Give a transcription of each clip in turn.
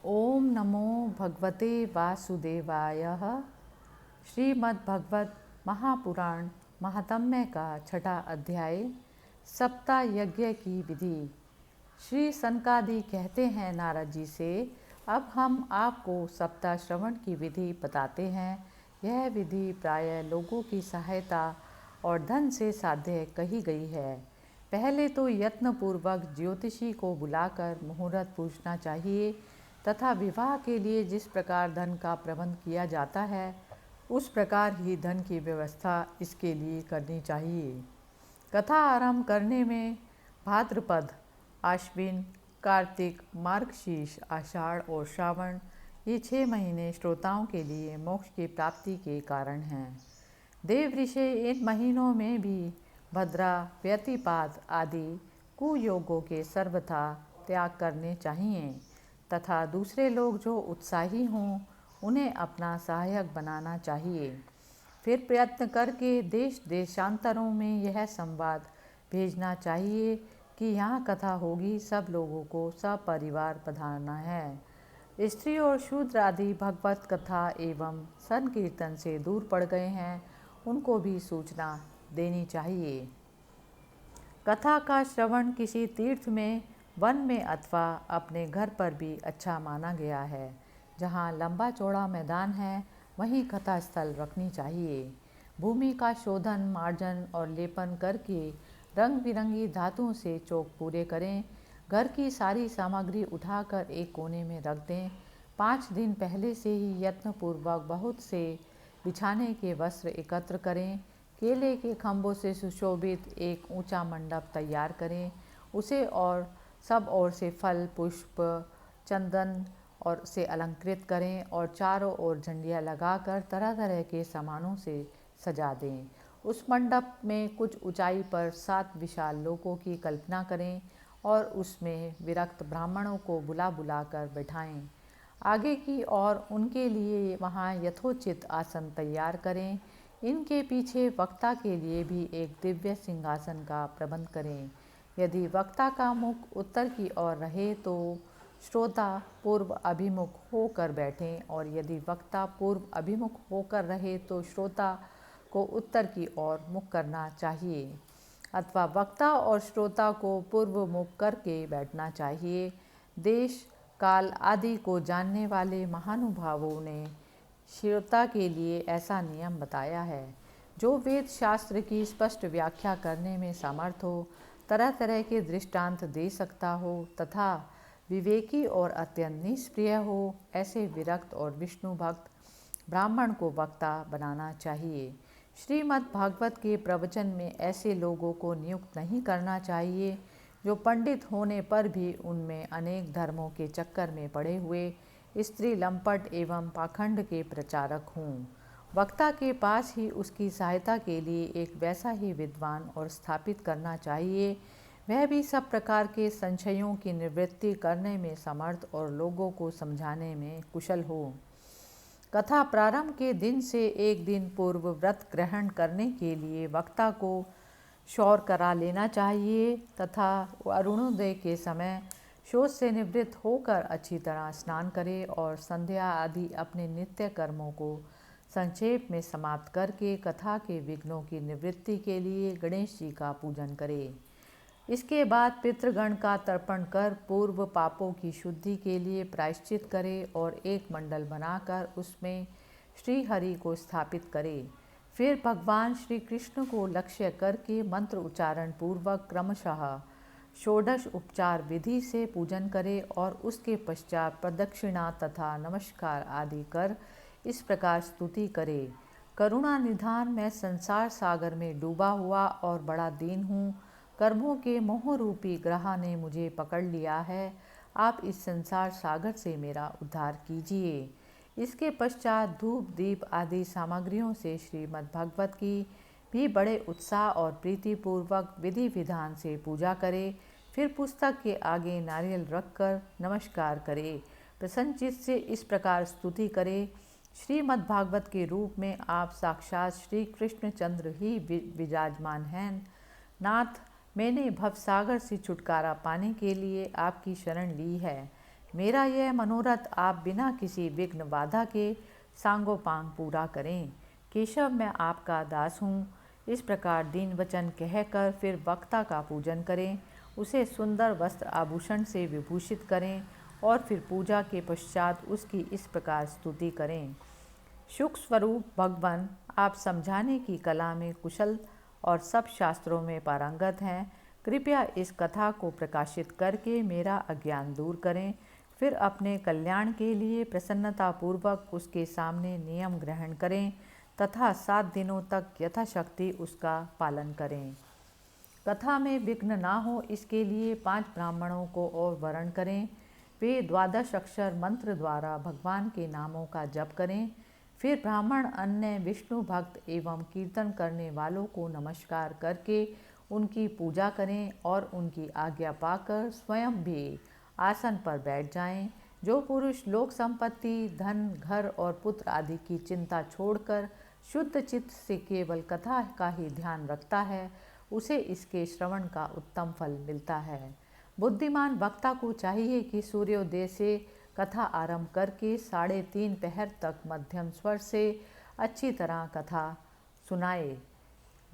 ओम नमो भगवते वासुदेवाय। श्रीमद्भगवत महापुराण महात्म्य का छठा अध्याय, सप्ताह यज्ञ की विधि। श्री सनकादि कहते हैं नारद जी से, अब हम आपको सप्ताह श्रवण की विधि बताते हैं। यह विधि प्रायः लोगों की सहायता और धन से साध्य कही गई है। पहले तो यत्नपूर्वक ज्योतिषी को बुलाकर मुहूर्त पूछना चाहिए तथा विवाह के लिए जिस प्रकार धन का प्रबंध किया जाता है उस प्रकार ही धन की व्यवस्था इसके लिए करनी चाहिए। कथा आरंभ करने में भाद्रपद, आश्विन, कार्तिक, मार्गशीर्ष, आषाढ़ और श्रावण ये 6 महीने श्रोताओं के लिए मोक्ष की प्राप्ति के कारण हैं। देव ऋषि इन महीनों में भी भद्रा, व्यतिपात आदि कुयोगों के सर्वथा त्याग करने चाहिए तथा दूसरे लोग जो उत्साही हों उन्हें अपना सहायक बनाना चाहिए। फिर प्रयत्न करके देश देशांतरों में यह संवाद भेजना चाहिए कि यहाँ कथा होगी, सब लोगों को सपरिवार पधारना है। स्त्री और शूद्र आदि भगवत कथा एवं संकीर्तन से दूर पड़ गए हैं, उनको भी सूचना देनी चाहिए। कथा का श्रवण किसी तीर्थ में, वन में अथवा अपने घर पर भी अच्छा माना गया है। जहाँ लंबा चौड़ा मैदान है वहीं कथा स्थल रखनी चाहिए। भूमि का शोधन, मार्जन और लेपन करके रंग बिरंगी धातुओं से चौक पूरे करें। घर की सारी सामग्री उठाकर एक कोने में रख दें। 5 दिन पहले से ही यत्नपूर्वक बहुत से बिछाने के वस्त्र एकत्र करें। केले के खंभों से सुशोभित एक ऊंचा मंडप तैयार करें। उसे और सब ओर से फल, पुष्प, चंदन और से अलंकृत करें और चारों ओर झंडियाँ लगाकर तरह तरह के सामानों से सजा दें। उस मंडप में कुछ ऊंचाई पर 7 विशाल लोकों की कल्पना करें और उसमें विरक्त ब्राह्मणों को बुला बुलाकर बैठाएं। आगे की ओर उनके लिए वहाँ यथोचित आसन तैयार करें। इनके पीछे वक्ता के लिए भी एक दिव्य सिंहासन का प्रबंध करें। यदि वक्ता का मुख उत्तर की ओर रहे तो श्रोता पूर्व अभिमुख होकर बैठें और यदि वक्ता पूर्व अभिमुख होकर रहे तो श्रोता को उत्तर की ओर मुख करना चाहिए अथवा वक्ता और श्रोता को पूर्व मुख करके बैठना चाहिए। देश, काल आदि को जानने वाले महानुभावों ने श्रोता के लिए ऐसा नियम बताया है। जो वेद शास्त्र की स्पष्ट व्याख्या करने में समर्थ हो, तरह तरह के दृष्टांत दे सकता हो तथा विवेकी और अत्यंत निष्प्रिय हो, ऐसे विरक्त और विष्णु भक्त ब्राह्मण को वक्ता बनाना चाहिए। श्रीमद् भागवत के प्रवचन में ऐसे लोगों को नियुक्त नहीं करना चाहिए जो पंडित होने पर भी उनमें अनेक धर्मों के चक्कर में पड़े हुए स्त्री लंपट एवं पाखंड के प्रचारक हों। वक्ता के पास ही उसकी सहायता के लिए एक वैसा ही विद्वान और स्थापित करना चाहिए, वह भी सब प्रकार के संशयों की निवृत्ति करने में समर्थ और लोगों को समझाने में कुशल हो। कथा प्रारंभ के दिन से एक दिन पूर्व व्रत ग्रहण करने के लिए वक्ता को शौर करा लेना चाहिए तथा अरुणोदय के समय शोच से निवृत्त होकर अच्छी तरह स्नान करे और संध्या आदि अपने नित्य कर्मों को संक्षेप में समाप्त करके कथा के विघ्नों की निवृत्ति के लिए गणेश जी का पूजन करे। इसके बाद पितृगण का तर्पण कर पूर्व पापों की शुद्धि के लिए प्रायश्चित करे और एक मंडल बनाकर उसमें श्री हरि को स्थापित करे। फिर भगवान श्री कृष्ण को लक्ष्य करके मंत्र उच्चारण पूर्वक क्रमशः षोडश उपचार विधि से पूजन करे और उसके पश्चात प्रदक्षिणा तथा नमस्कार आदि कर इस प्रकार स्तुति करे। करुणा निधान, मैं संसार सागर में डूबा हुआ और बड़ा दीन हूँ। कर्मों के मोह रूपी ग्रह ने मुझे पकड़ लिया है। आप इस संसार सागर से मेरा उद्धार कीजिए। इसके पश्चात धूप, दीप आदि सामग्रियों से श्रीमद् भागवत की भी बड़े उत्साह और प्रीतिपूर्वक विधि विधान से पूजा करे। फिर पुस्तक के आगे नारियल रखकर नमस्कार करे। प्रसन्नचित्त से इस प्रकार स्तुति करे, श्रीमद् भागवत के रूप में आप साक्षात श्री कृष्णचंद्र ही विराजमान हैं। नाथ, मैंने भवसागर से छुटकारा पाने के लिए आपकी शरण ली है। मेरा यह मनोरथ आप बिना किसी विघ्न बाधा के सांगोपांग पूरा करें। केशव, मैं आपका दास हूँ। इस प्रकार दीन वचन कहकर फिर वक्ता का पूजन करें, उसे सुंदर वस्त्र आभूषण से विभूषित करें और फिर पूजा के पश्चात उसकी इस प्रकार स्तुति करें। सुख स्वरूप भगवान, आप समझाने की कला में कुशल और सब शास्त्रों में पारंगत हैं। कृपया इस कथा को प्रकाशित करके मेरा अज्ञान दूर करें। फिर अपने कल्याण के लिए प्रसन्नतापूर्वक उसके सामने नियम ग्रहण करें तथा 7 दिनों तक यथाशक्ति उसका पालन करें। कथा में विघ्न ना हो इसके लिए 5 ब्राह्मणों को और वरण करें। वे 12 अक्षर मंत्र द्वारा भगवान के नामों का जप करें। फिर ब्राह्मण अन्य विष्णु भक्त एवं कीर्तन करने वालों को नमस्कार करके उनकी पूजा करें और उनकी आज्ञा पाकर स्वयं भी आसन पर बैठ जाएं। जो पुरुष लोक संपत्ति, धन, घर और पुत्र आदि की चिंता छोड़कर शुद्ध चित्त से केवल कथा का ही ध्यान रखता है, उसे इसके श्रवण का उत्तम फल मिलता है। बुद्धिमान वक्ता को चाहिए कि सूर्योदय से कथा आरंभ करके 3:30 पहर तक मध्यम स्वर से अच्छी तरह कथा सुनाए।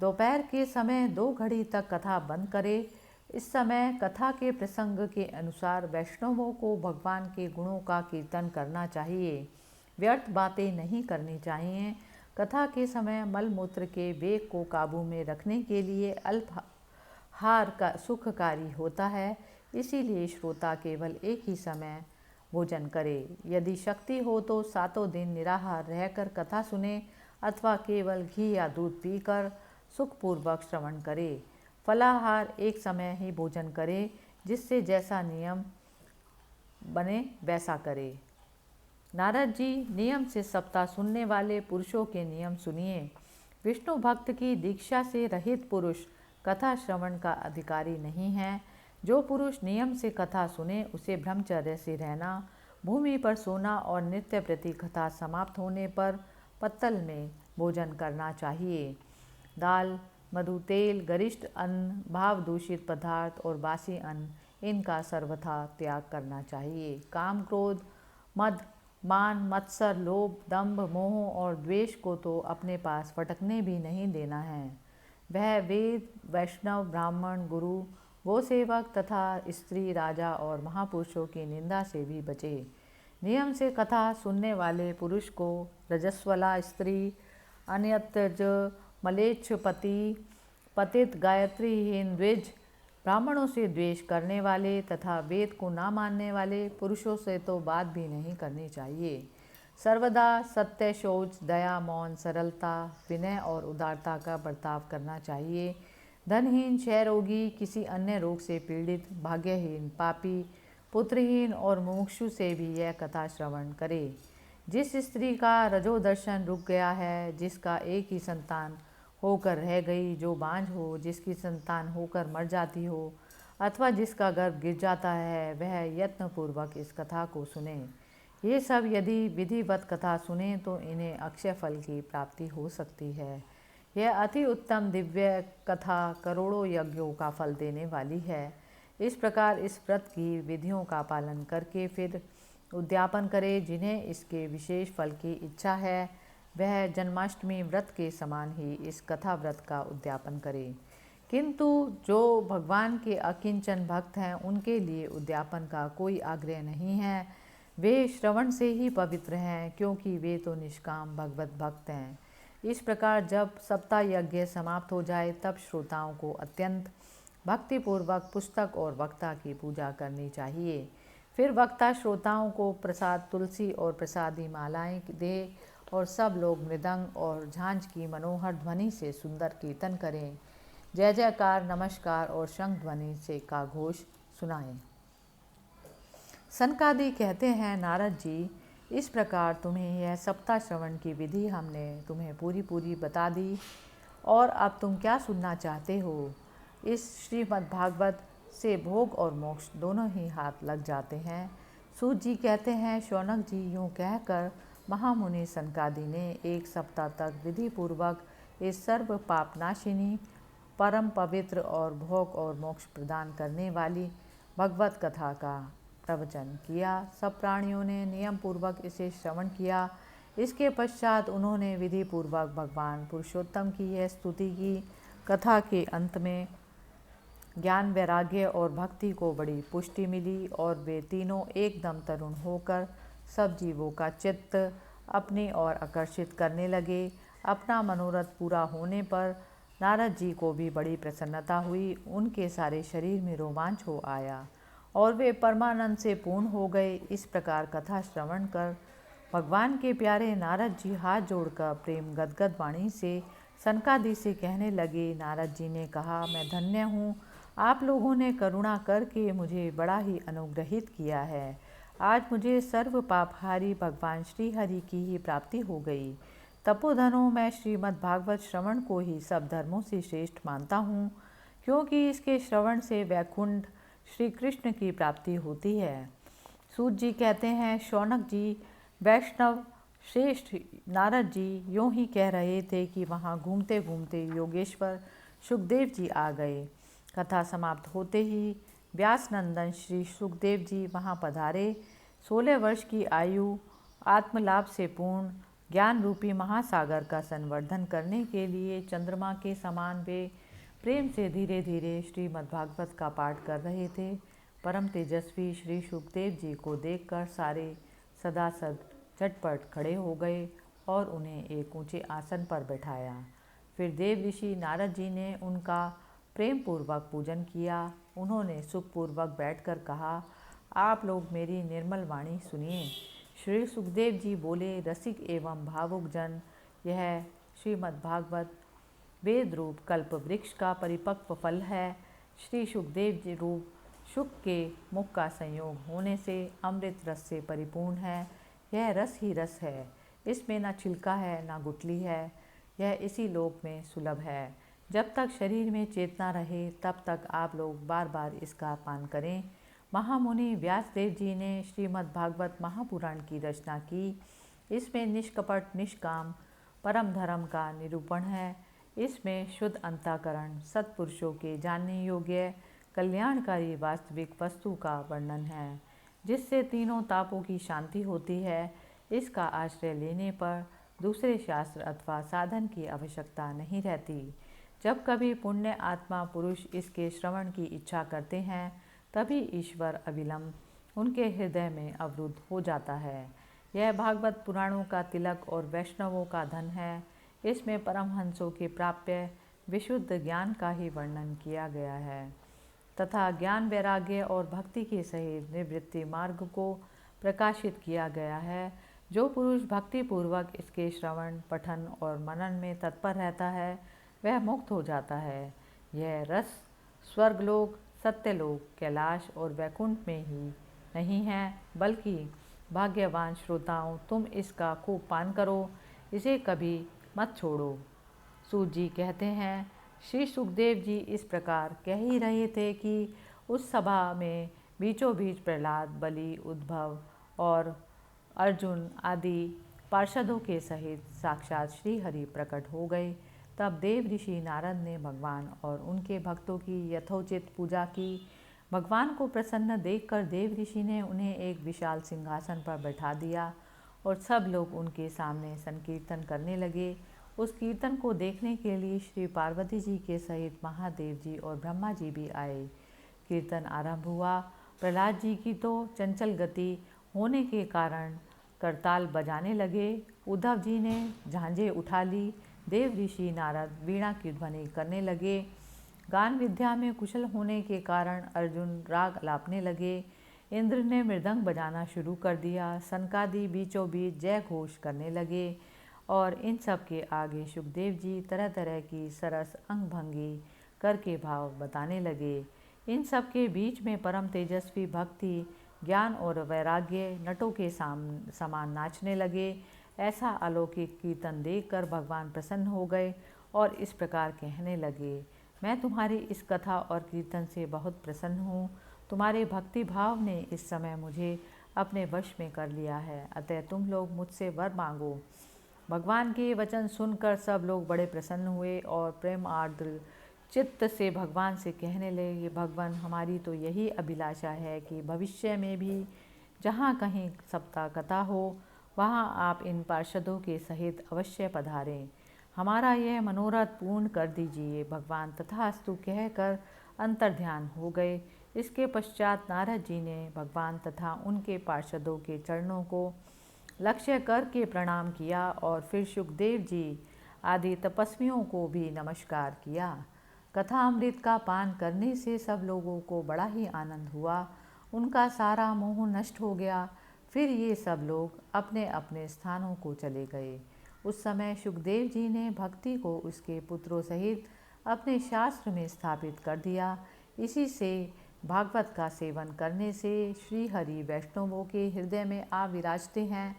दोपहर के समय 2 घड़ी तक कथा बंद करे। इस समय कथा के प्रसंग के अनुसार वैष्णवों को भगवान के गुणों का कीर्तन करना चाहिए। व्यर्थ बातें नहीं करनी चाहिए। कथा के समय मलमूत्र के वेग को काबू में रखने के लिए अल्पाहार का सुखकारी होता है, इसीलिए श्रोता केवल एक ही समय भोजन करे। यदि शक्ति हो तो 7 दिन निराहार रहकर कथा सुने अथवा केवल घी या दूध पीकर सुखपूर्वक श्रवण करे। फलाहार एक समय ही भोजन करे, जिससे जैसा नियम बने वैसा करे। नारद जी, नियम से सप्ताह सुनने वाले पुरुषों के नियम सुनिए। विष्णु भक्त की दीक्षा से रहित पुरुष कथा श्रवण का अधिकारी नहीं है। जो पुरुष नियम से कथा सुने उसे ब्रह्मचर्य से रहना, भूमि पर सोना और नित्य प्रति कथा समाप्त होने पर पत्तल में भोजन करना चाहिए। दाल, मधु, तेल, गरिष्ठ अन्न, भाव दूषित पदार्थ और बासी अन्न, इनका सर्वथा त्याग करना चाहिए। काम, क्रोध, मद, मान, मत्सर, लोभ, दंभ, मोह और द्वेष को तो अपने पास फटकने भी नहीं देना है। वह वेद, वैष्णव, ब्राह्मण, गुरु, गोसेवक तथा स्त्री, राजा और महापुरुषों की निंदा से भी बचे। नियम से कथा सुनने वाले पुरुष को रजस्वला स्त्री, अनयतज, मलेच्छ पति, पतित, गायत्रीहीन, द्विज, ब्राह्मणों से द्वेष करने वाले तथा वेद को ना मानने वाले पुरुषों से तो बात भी नहीं करनी चाहिए। सर्वदा सत्य, शौच, दया, मौन, सरलता, विनय और उदारता का बर्ताव करना चाहिए। धनहीन, क्षयरोगी, किसी अन्य रोग से पीड़ित, भाग्यहीन, पापी, पुत्रहीन और मुमुक्षु से भी यह कथा श्रवण करे। जिस स्त्री का रजोदर्शन रुक गया है, जिसका एक ही संतान होकर रह गई, जो बांझ हो, जिसकी संतान होकर मर जाती हो अथवा जिसका गर्भ गिर जाता है, वह यत्नपूर्वक इस कथा को सुने। ये सब यदि विधिवत कथा सुने तो इन्हें अक्षय फल की प्राप्ति हो सकती है। यह अति उत्तम दिव्य कथा करोड़ों यज्ञों का फल देने वाली है। इस प्रकार इस व्रत की विधियों का पालन करके फिर उद्यापन करे। जिन्हें इसके विशेष फल की इच्छा है, वह जन्माष्टमी व्रत के समान ही इस कथा व्रत का उद्यापन करे। किंतु जो भगवान के अकिंचन भक्त हैं, उनके लिए उद्यापन का कोई आग्रह नहीं है। वे श्रवण से ही पवित्र हैं, क्योंकि वे तो निष्काम भगवत भक्त हैं। इस प्रकार जब सप्ताह यज्ञ समाप्त हो जाए, तब श्रोताओं को अत्यंत भक्तिपूर्वक पुस्तक और वक्ता की पूजा करनी चाहिए। फिर वक्ता श्रोताओं को प्रसाद, तुलसी और प्रसादी मालाएं दे और सब लोग मृदंग और झांझ की मनोहर ध्वनि से सुंदर कीर्तन करें। जय जयकार, नमस्कार और शंख ध्वनि से का घोष सुनाएं। सनकादि कहते हैं, नारद जी, इस प्रकार तुम्हें यह सप्ताह श्रवण की विधि हमने तुम्हें पूरी बता दी, और अब तुम क्या सुनना चाहते हो। इस श्रीमद् भागवत से भोग और मोक्ष दोनों ही हाथ लग जाते हैं। सूत जी कहते हैं, शौनक जी, यूँ कहकर महामुनि सनकादि ने 1 सप्ताह तक विधि पूर्वक इस सर्व पापनाशिनी, परम पवित्र और भोग और मोक्ष प्रदान करने वाली भगवत कथा का प्रवचन किया। सब प्राणियों ने नियम पूर्वक इसे श्रवण किया। इसके पश्चात उन्होंने विधि पूर्वक भगवान पुरुषोत्तम की यह स्तुति की। कथा के अंत में ज्ञान, वैराग्य और भक्ति को बड़ी पुष्टि मिली और वे तीनों एकदम तरुण होकर सब जीवों का चित्त अपनी ओर आकर्षित करने लगे। अपना मनोरथ पूरा होने पर नारद जी को भी बड़ी प्रसन्नता हुई। उनके सारे शरीर में रोमांच हो आया और वे परमानंद से पूर्ण हो गए। इस प्रकार कथा श्रवण कर भगवान के प्यारे नारद जी हाथ जोड़कर प्रेम गदगद वाणी से सनकादि से कहने लगे। नारद जी ने कहा, मैं धन्य हूँ, आप लोगों ने करुणा करके मुझे बड़ा ही अनुग्रहित किया है। आज मुझे सर्व पापहारी भगवान श्री हरि की ही प्राप्ति हो गई। तपोधनों में श्रीमद् भागवत श्रवण को ही सब धर्मों से श्रेष्ठ मानता हूँ, क्योंकि इसके श्रवण से वैकुंठ श्री कृष्ण की प्राप्ति होती है। सूत जी कहते हैं, शौनक जी वैष्णव श्रेष्ठ नारद जी यूँ ही कह रहे थे कि वहाँ घूमते घूमते योगेश्वर सुखदेव जी आ गए। कथा समाप्त होते ही व्यास नंदन श्री सुखदेव जी वहाँ पधारे। 16 वर्ष की आयु आत्मलाभ से पूर्ण ज्ञान रूपी महासागर का संवर्धन करने के लिए चंद्रमा के समान वे प्रेम से धीरे धीरे श्रीमद्भागवत का पाठ कर रहे थे। परम तेजस्वी श्री सुखदेव जी को देखकर सारे सदासद झटपट खड़े हो गए और उन्हें एक ऊंचे आसन पर बैठाया। फिर देव ऋषि नारद जी ने उनका प्रेम पूर्वक पूजन किया। उन्होंने सुखपूर्वक बैठकर कहा, आप लोग मेरी निर्मल वाणी सुनिए। श्री सुखदेव जी बोले, रसिक एवं भावुक जन, यह श्रीमद्भागवत वेद रूप कल्प वृक्ष का परिपक्व फल है। श्री सुखदेव जी रूप शुक के मुख का संयोग होने से अमृत रस से परिपूर्ण है। यह रस ही रस है, इसमें न छिलका है न गुठली है। यह इसी लोक में सुलभ है। जब तक शरीर में चेतना रहे तब तक आप लोग बार बार इसका पान करें। महामुनि व्यासदेव जी ने श्रीमद्भागवत महापुराण की रचना की। इसमें निष्कपट निष्काम परम धर्म का निरूपण है। इसमें शुद्ध अंतःकरण सत्पुरुषों के जानने योग्य कल्याणकारी वास्तविक वस्तु का वर्णन है, जिससे तीनों तापों की शांति होती है। इसका आश्रय लेने पर दूसरे शास्त्र अथवा साधन की आवश्यकता नहीं रहती। जब कभी पुण्य आत्मा पुरुष इसके श्रवण की इच्छा करते हैं, तभी ईश्वर अविलंब उनके हृदय में अवरुद्ध हो जाता है। यह भागवत पुराणों का तिलक और वैष्णवों का धन है। इसमें परमहंसों के प्राप्य विशुद्ध ज्ञान का ही वर्णन किया गया है तथा ज्ञान, वैराग्य और भक्ति के सहित निवृत्ति मार्ग को प्रकाशित किया गया है। जो पुरुष भक्ति पूर्वक इसके श्रवण, पठन और मनन में तत्पर रहता है, वह मुक्त हो जाता है। यह रस स्वर्गलोक, सत्यलोक, कैलाश और वैकुंठ में ही नहीं है, बल्कि भाग्यवान श्रोताओं, तुम इसका खूब पान करो, इसे कभी मत छोड़ो। सूत जी कहते हैं, श्री सुखदेव जी इस प्रकार कह ही रहे थे कि उस सभा में बीचों बीच प्रहलाद, बलि, उद्धव और अर्जुन आदि पार्षदों के सहित साक्षात श्री हरि प्रकट हो गए। तब देव ऋषि नारद ने भगवान और उनके भक्तों की यथोचित पूजा की। भगवान को प्रसन्न देखकर देव ऋषि ने उन्हें एक विशाल सिंहासन पर बैठा दिया और सब लोग उनके सामने संकीर्तन करने लगे। उस कीर्तन को देखने के लिए श्री पार्वती जी के सहित महादेव जी और ब्रह्मा जी भी आए। कीर्तन आरंभ हुआ। प्रहलाद जी की तो चंचल गति होने के कारण करताल बजाने लगे। उद्धव जी ने झांझे उठा ली। देव ऋषि नारद वीणा की ध्वनि करने लगे। गान विद्या में कुशल होने के कारण अर्जुन राग अलापने लगे। इंद्र ने मृदंग बजाना शुरू कर दिया। सनकादि बीचों बीच जय घोष करने लगे और इन सब के आगे सुखदेव जी तरह तरह की सरस अंगभंगी करके भाव बताने लगे। इन सब के बीच में परम तेजस्वी भक्ति, ज्ञान और वैराग्य नटों के समान नाचने लगे। ऐसा अलौकिक कीर्तन देखकर भगवान प्रसन्न हो गए और इस प्रकार कहने लगे, मैं तुम्हारी इस कथा और कीर्तन से बहुत प्रसन्न हूँ। तुम्हारे भक्ति भाव ने इस समय मुझे अपने वश में कर लिया है, अतः तुम लोग मुझसे वर मांगो। भगवान के वचन सुनकर सब लोग बड़े प्रसन्न हुए और प्रेम आर्द्र चित्त से भगवान से कहने लगे, भगवान हमारी तो यही अभिलाषा है कि भविष्य में भी जहाँ कहीं सप्ताह कथा हो वहाँ आप इन पार्षदों के सहित अवश्य पधारें, हमारा यह मनोरथ पूर्ण कर दीजिए। भगवान तथास्तु कहकर अंतर्ध्यान हो गए। इसके पश्चात नारद जी ने भगवान तथा उनके पार्षदों के चरणों को लक्ष्य करके प्रणाम किया और फिर सुखदेव जी आदि तपस्वियों को भी नमस्कार किया। कथा अमृत का पान करने से सब लोगों को बड़ा ही आनंद हुआ, उनका सारा मोह नष्ट हो गया। फिर ये सब लोग अपने अपने स्थानों को चले गए। उस समय सुखदेव जी ने भक्ति को उसके पुत्रों सहित अपने शास्त्र में स्थापित कर दिया। इसी से भागवत का सेवन करने से श्री हरि वैष्णवों के हृदय में आ विराजते हैं।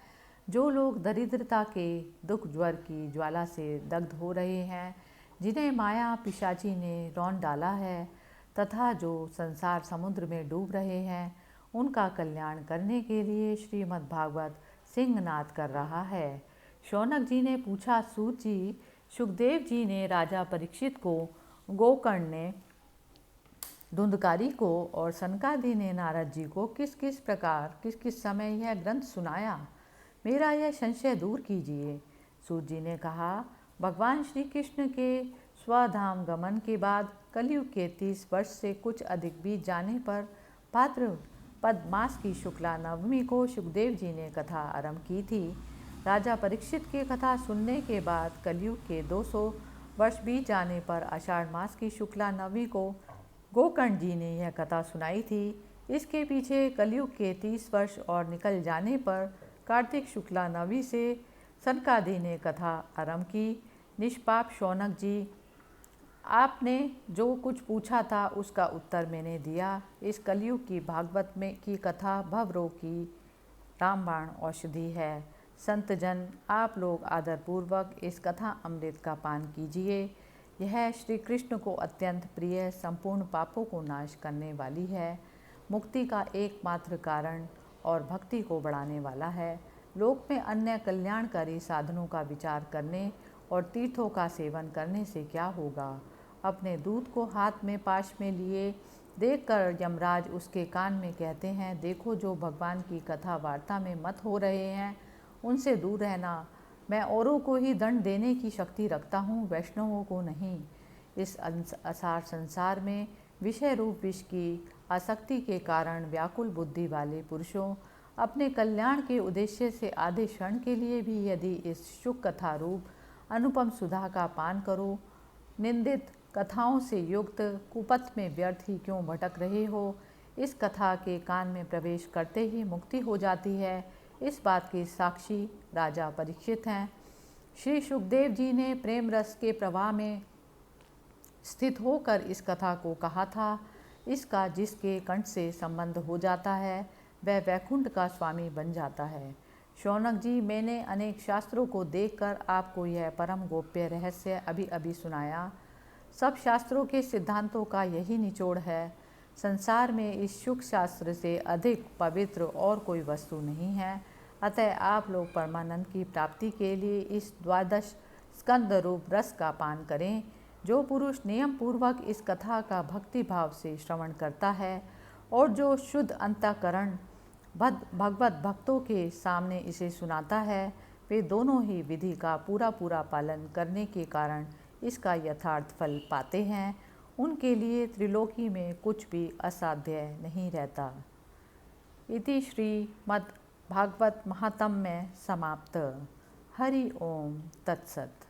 जो लोग दरिद्रता के दुख ज्वर की ज्वाला से दग्ध हो रहे हैं, जिन्हें माया पिशाची ने रौंद डाला है, तथा जो संसार समुद्र में डूब रहे हैं, उनका कल्याण करने के लिए श्रीमद् भागवत सिंहनाद कर रहा है। शौनक जी ने पूछा, सूत जी, सुखदेव जी ने राजा परीक्षित को, गोकर्ण ने धुंधकारी को और सनकादि ने नारद जी को किस किस प्रकार किस किस समय यह ग्रंथ सुनाया, मेरा यह संशय दूर कीजिए। सूत जी ने कहा, भगवान श्री कृष्ण के स्वधाम गमन के बाद कलयुग के 30 वर्ष से कुछ अधिक बीत जाने पर भाद्रपद मास की शुक्ला नवमी को सुखदेव जी ने कथा आरंभ की थी। राजा परीक्षित की कथा सुनने के बाद कलयुग के 200 वर्ष बीत जाने पर आषाढ़ मास की शुक्ला नवमी को गोकर्ण जी ने यह कथा सुनाई थी। इसके पीछे कलयुग के 30 वर्ष और निकल जाने पर कार्तिक शुक्ला नवमी से सनकादि ने कथा आरंभ की। निष्पाप शौनक जी, आपने जो कुछ पूछा था उसका उत्तर मैंने दिया। इस कलयुग की भागवत में की कथा भवरोग की रामबाण औषधि है। संतजन, आप लोग आदरपूर्वक इस कथा अमृत का पान कीजिए। यह श्री कृष्ण को अत्यंत प्रिय, संपूर्ण पापों को नाश करने वाली है, मुक्ति का एकमात्र कारण और भक्ति को बढ़ाने वाला है। लोक में अन्य कल्याणकारी साधनों का विचार करने और तीर्थों का सेवन करने से क्या होगा। अपने दूध को हाथ में पाश में लिए देखकर यमराज उसके कान में कहते हैं, देखो जो भगवान की कथा वार्ता में मत हो रहे हैं उनसे दूर रहना। मैं औरों को ही दंड देने की शक्ति रखता हूँ, वैष्णवों को नहीं। इस असार संसार में विषय रूप विष की आसक्ति के कारण व्याकुल बुद्धि वाले पुरुषों अपने कल्याण के उद्देश्य से आधे क्षण के लिए भी यदि इस शुक कथा रूप अनुपम सुधा का पान करो, निंदित कथाओं से युक्त कुपथ में व्यर्थ ही क्यों भटक रहे हो। इस कथा के कान में प्रवेश करते ही मुक्ति हो जाती है। इस बात के साक्षी राजा परीक्षित हैं। श्री सुखदेव जी ने प्रेम रस के प्रवाह में स्थित होकर इस कथा को कहा था। इसका जिसके कंठ से संबंध हो जाता है वह वैकुंठ का स्वामी बन जाता है। शौनक जी, मैंने अनेक शास्त्रों को देखकर आपको यह परम गोप्य रहस्य अभी अभी सुनाया। सब शास्त्रों के सिद्धांतों का यही निचोड़ है। संसार में इस शुक शास्त्र से अधिक पवित्र और कोई वस्तु नहीं है। अतः आप लोग परमानंद की प्राप्ति के लिए इस 12 स्कंद रूप रस का पान करें। जो पुरुष नियम पूर्वक इस कथा का भक्ति भाव से श्रवण करता है और जो शुद्ध अंतःकरण भगवत भक्तों के सामने इसे सुनाता है, वे दोनों ही विधि का पूरा पूरा पालन करने के कारण इसका यथार्थ फल पाते हैं। उनके लिए त्रिलोकी में कुछ भी असाध्य नहीं रहता। इति श्रीमद् भागवत महात्म्य समाप्त। हरि ओम तत्सत।